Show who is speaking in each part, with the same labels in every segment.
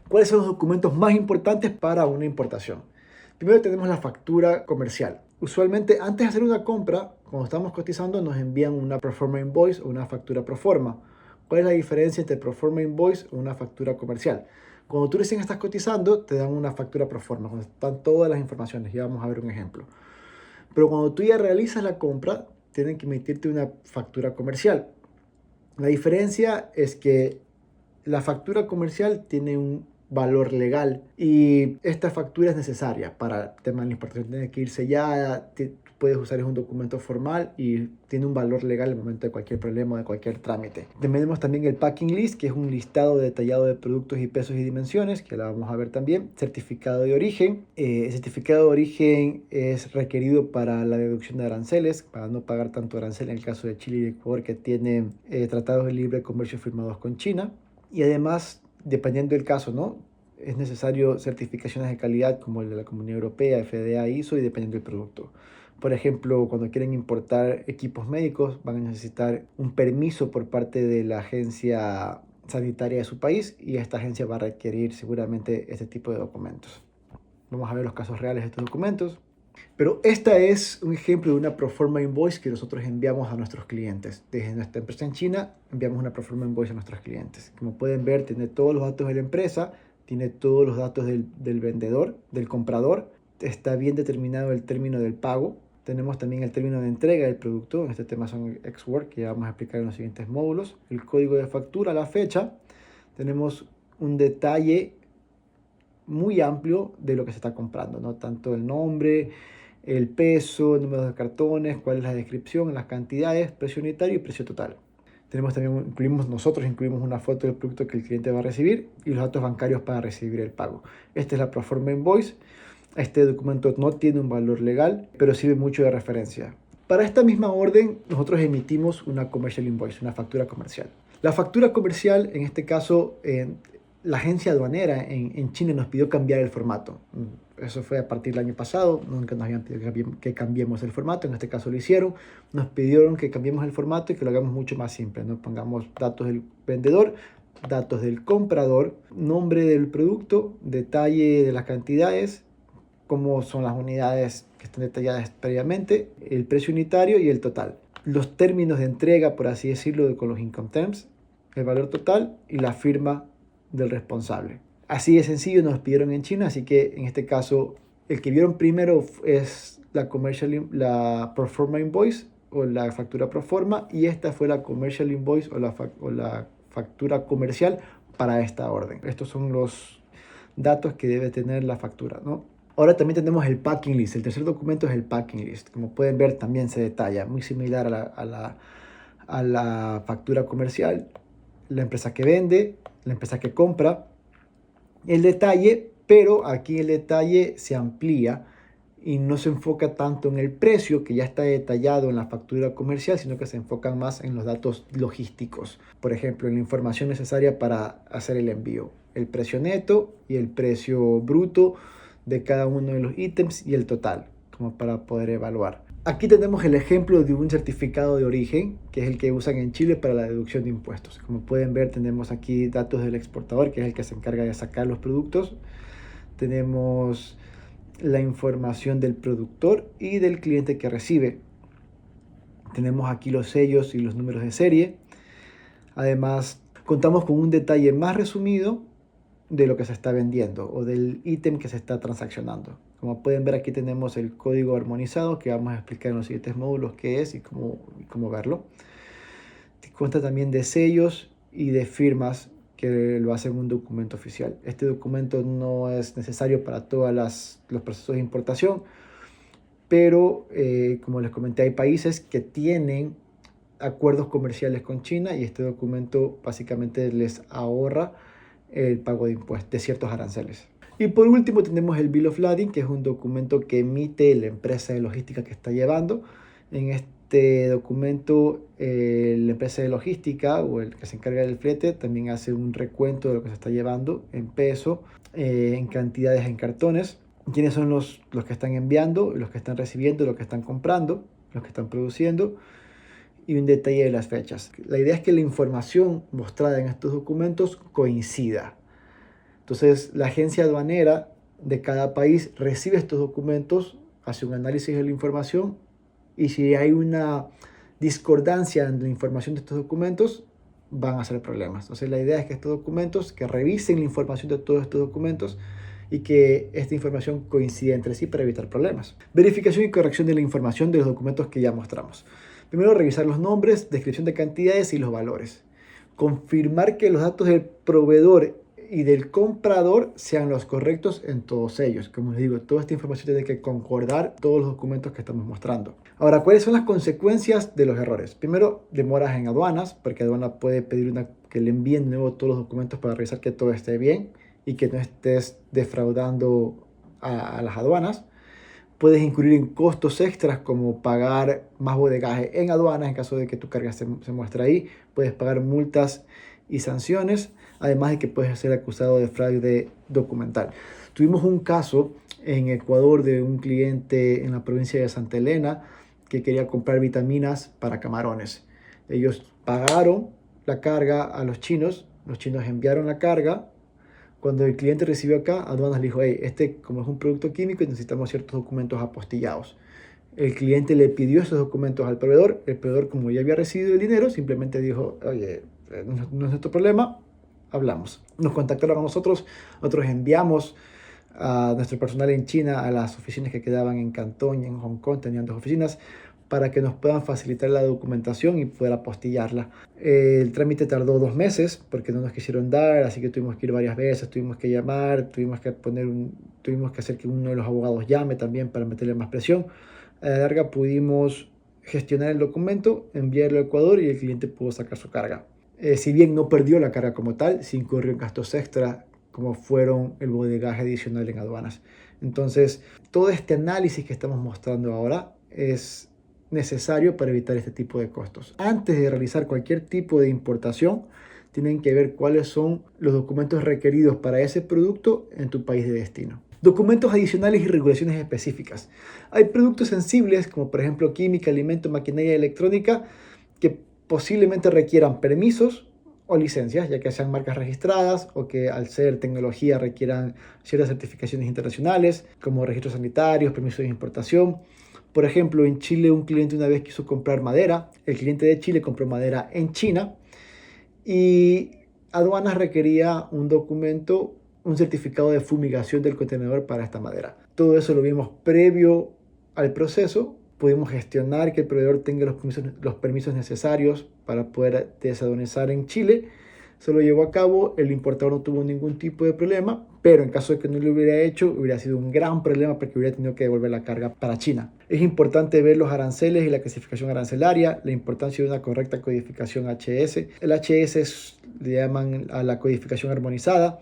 Speaker 1: ¿Cuáles son los documentos más importantes para una importación? Primero tenemos la factura comercial. Usualmente antes de hacer una compra, cuando estamos cotizando, nos envían una proforma invoice o una factura proforma. ¿Cuál es la diferencia entre proforma invoice o una factura comercial? Cuando tú recién estás cotizando, te dan una factura proforma, donde están todas las informaciones. Ya vamos a ver un ejemplo. Pero cuando tú ya realizas la compra, tienen que emitirte una factura comercial. La diferencia es que la factura comercial tiene un valor legal y esta factura es necesaria para el tema de la importación. Tiene que ir sellada, puedes usar un documento formal y tiene un valor legal en el momento de cualquier problema o de cualquier trámite. Tenemos también el packing list, que es un listado detallado de productos y pesos y dimensiones, que la vamos a ver también. Certificado de origen. El certificado de origen es requerido para la deducción de aranceles, para no pagar tanto arancel en el caso de Chile y Ecuador, que tienen tratados de libre comercio firmados con China. Y además, dependiendo del caso, ¿no? Es necesario certificaciones de calidad como el de la Comunidad Europea, FDA, ISO y dependiendo del producto. Por ejemplo, cuando quieren importar equipos médicos, van a necesitar un permiso por parte de la agencia sanitaria de su país y esta agencia va a requerir seguramente este tipo de documentos. Vamos a ver los casos reales de estos documentos. Pero esta es un ejemplo de una proforma invoice que nosotros enviamos a nuestros clientes. Desde nuestra empresa en China enviamos una proforma invoice a nuestros clientes. Como pueden ver, tiene todos los datos de la empresa, tiene todos los datos del vendedor, del comprador. Está bien determinado el término del pago. Tenemos también el término de entrega del producto. En este tema son ex-work, que ya vamos a explicar en los siguientes módulos. El código de factura, la fecha. Tenemos un detalle muy amplio de lo que se está comprando, ¿no? Tanto el nombre, el peso, el número de cartones, cuál es la descripción, las cantidades, precio unitario y precio total. Tenemos también, nosotros incluimos una foto del producto que el cliente va a recibir y los datos bancarios para recibir el pago. Esta es la proforma invoice. Este documento no tiene un valor legal, pero sirve mucho de referencia. Para esta misma orden, nosotros emitimos una commercial invoice, una factura comercial. La factura comercial, en este caso, la agencia aduanera en China nos pidió cambiar el formato. Eso fue a partir del año pasado, nunca nos habían pedido que cambiemos el formato, en este caso lo hicieron. Nos pidieron que cambiemos el formato y que lo hagamos mucho más simple, ¿no? Pongamos datos del vendedor, datos del comprador, nombre del producto, detalle de las cantidades, cómo son las unidades que están detalladas previamente, el precio unitario y el total. Los términos de entrega, por así decirlo, con los income terms, el valor total y la firma del responsable. Así de sencillo nos pidieron en China, así que en este caso el que vieron primero es la proforma invoice o la factura proforma y esta fue la commercial invoice o la factura comercial para esta orden. Estos son los datos que debe tener la factura, ¿no? Ahora también tenemos el packing list. El tercer documento es el packing list. Como pueden ver, también se detalla, muy similar a la factura comercial. La empresa que vende, la empresa que compra, el detalle, pero aquí el detalle se amplía y no se enfoca tanto en el precio que ya está detallado en la factura comercial, sino que se enfocan más en los datos logísticos. Por ejemplo, en la información necesaria para hacer el envío, el precio neto y el precio bruto de cada uno de los ítems y el total, como para poder evaluar. Aquí tenemos el ejemplo de un certificado de origen, que es el que usan en Chile para la deducción de impuestos. Como pueden ver, tenemos aquí datos del exportador, que es el que se encarga de sacar los productos. Tenemos la información del productor y del cliente que recibe. Tenemos aquí los sellos y los números de serie. Además, contamos con un detalle más resumido de lo que se está vendiendo o del ítem que se está transaccionando. Como pueden ver, aquí tenemos el código armonizado que vamos a explicar en los siguientes módulos qué es y cómo verlo. Consta también de sellos y de firmas que lo hacen un documento oficial. Este documento no es necesario para todos los procesos de importación, pero como les comenté, hay países que tienen acuerdos comerciales con China y este documento básicamente les ahorra el pago de impuestos de ciertos aranceles. Y por último tenemos el Bill of Lading, que es un documento que emite la empresa de logística que está llevando. En este documento la empresa de logística o el que se encarga del flete también hace un recuento de lo que se está llevando en peso, en cantidades, en cartones. Quiénes son los que están enviando, los que están recibiendo, los que están comprando, los que están produciendo y un detalle de las fechas. La idea es que la información mostrada en estos documentos coincida. Entonces, la agencia aduanera de cada país recibe estos documentos, hace un análisis de la información y si hay una discordancia en la información de estos documentos, van a ser problemas. Entonces, la idea es que estos documentos, que revisen la información de todos estos documentos y que esta información coincida entre sí para evitar problemas. Verificación y corrección de la información de los documentos que ya mostramos. Primero, revisar los nombres, descripción de cantidades y los valores. Confirmar que los datos del proveedor y del comprador sean los correctos en todos ellos. Como les digo, toda esta información tiene que concordar todos los documentos que estamos mostrando. Ahora, ¿cuáles son las consecuencias de los errores? Primero, demoras en aduanas, porque aduana puede pedir que le envíen de nuevo todos los documentos para revisar que todo esté bien y que no estés defraudando a las aduanas. Puedes incurrir en costos extras como pagar más bodegaje en aduanas en caso de que tu carga se muestre ahí. Puedes pagar multas y sanciones, además de que puedes ser acusado de fraude documental. Tuvimos un caso en Ecuador de un cliente en la provincia de Santa Elena que quería comprar vitaminas para camarones. Ellos pagaron la carga a los chinos enviaron la carga. Cuando el cliente recibió acá, aduanas le dijo, hey, como es un producto químico necesitamos ciertos documentos apostillados. El cliente le pidió esos documentos al proveedor. El proveedor, como ya había recibido el dinero, simplemente dijo, oye, no es nuestro problema, hablamos. Nos contactaron a nosotros enviamos a nuestro personal en China a las oficinas que quedaban en Cantón y en Hong Kong, tenían 2 oficinas, para que nos puedan facilitar la documentación y poder apostillarla. El trámite tardó 2 meses porque no nos quisieron dar, así que tuvimos que ir varias veces, tuvimos que llamar, tuvimos que hacer que uno de los abogados llame también para meterle más presión. A la larga pudimos gestionar el documento, enviarlo a Ecuador y el cliente pudo sacar su carga. Si bien no perdió la carga como tal, sí incurrió en gastos extra como fueron el bodegaje adicional en aduanas. Entonces, todo este análisis que estamos mostrando ahora es necesario para evitar este tipo de costos. Antes de realizar cualquier tipo de importación, tienen que ver cuáles son los documentos requeridos para ese producto en tu país de destino. Documentos adicionales y regulaciones específicas. Hay productos sensibles como por ejemplo química, alimento, maquinaria electrónica que posiblemente requieran permisos o licencias, ya que sean marcas registradas o que al ser tecnología requieran ciertas certificaciones internacionales como registros sanitarios, permisos de importación. Por ejemplo, en Chile un cliente una vez quiso comprar madera. El cliente de Chile compró madera en China y aduanas requería un documento, un certificado de fumigación del contenedor para esta madera. Todo eso lo vimos previo al proceso. Pudimos gestionar que el proveedor tenga los permisos necesarios para poder desaduanizar en Chile. Se lo llevó a cabo, el importador no tuvo ningún tipo de problema, pero en caso de que no lo hubiera hecho, hubiera sido un gran problema porque hubiera tenido que devolver la carga para China. Es importante ver los aranceles y la clasificación arancelaria, la importancia de una correcta codificación HS. El HS le llaman a la codificación armonizada.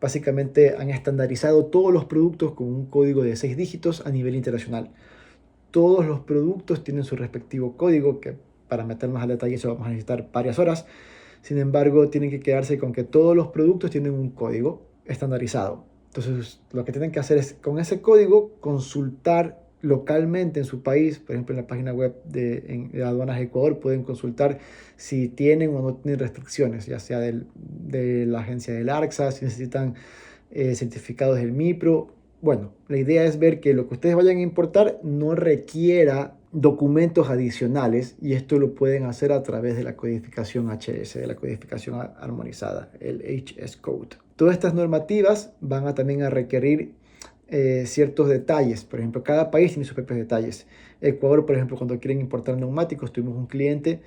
Speaker 1: Básicamente han estandarizado todos los productos con un código de 6 dígitos a nivel internacional. Todos los productos tienen su respectivo código, que para meternos al detalle eso vamos a necesitar varias horas. Sin embargo, tienen que quedarse con que todos los productos tienen un código estandarizado. Entonces, lo que tienen que hacer es, con ese código, consultar localmente en su país. Por ejemplo, en la página web de Aduanas de Ecuador pueden consultar si tienen o no tienen restricciones, ya sea de la agencia del ARCSA, si necesitan certificados del MIPRO. Bueno, la idea es ver que lo que ustedes vayan a importar no requiera documentos adicionales y esto lo pueden hacer a través de la codificación HS, de la codificación armonizada, el HS Code. Todas estas normativas van también a requerir ciertos detalles. Por ejemplo, cada país tiene sus propios detalles. Ecuador, por ejemplo, cuando quieren importar neumáticos, tuvimos un cliente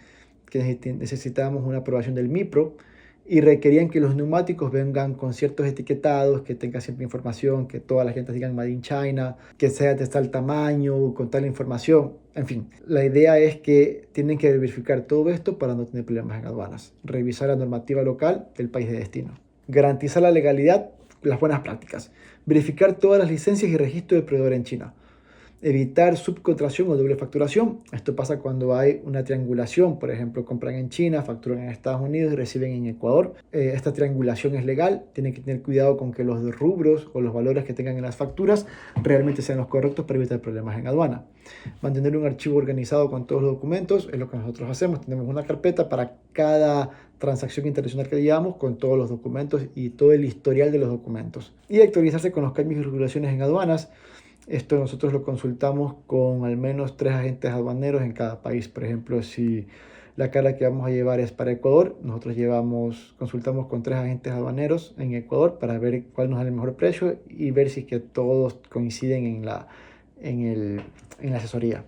Speaker 1: que necesitábamos una aprobación del MIPRO y requerían que los neumáticos vengan con ciertos etiquetados, que tenga siempre información, que todas las llantas digan Made in China, que sea de tal tamaño, con tal información. En fin, la idea es que tienen que verificar todo esto para no tener problemas en aduanas. Revisar la normativa local del país de destino. Garantizar la legalidad, las buenas prácticas. Verificar todas las licencias y registros del proveedor en China. Evitar subcontracción o doble facturación. Esto pasa cuando hay una triangulación, por ejemplo, compran en China, facturan en Estados Unidos y reciben en Ecuador. Esta triangulación es legal, tienen que tener cuidado con que los rubros o los valores que tengan en las facturas realmente sean los correctos para evitar problemas en aduana. Mantener un archivo organizado con todos los documentos es lo que nosotros hacemos. Tenemos una carpeta para cada transacción internacional que llevamos con todos los documentos y todo el historial de los documentos. Y actualizarse con los cambios y regulaciones en aduanas. Esto nosotros lo consultamos con al menos 3 agentes aduaneros en cada país. Por ejemplo, si la carga que vamos a llevar es para Ecuador, nosotros consultamos con 3 agentes aduaneros en Ecuador para ver cuál nos da el mejor precio y ver si es que todos coinciden en la asesoría.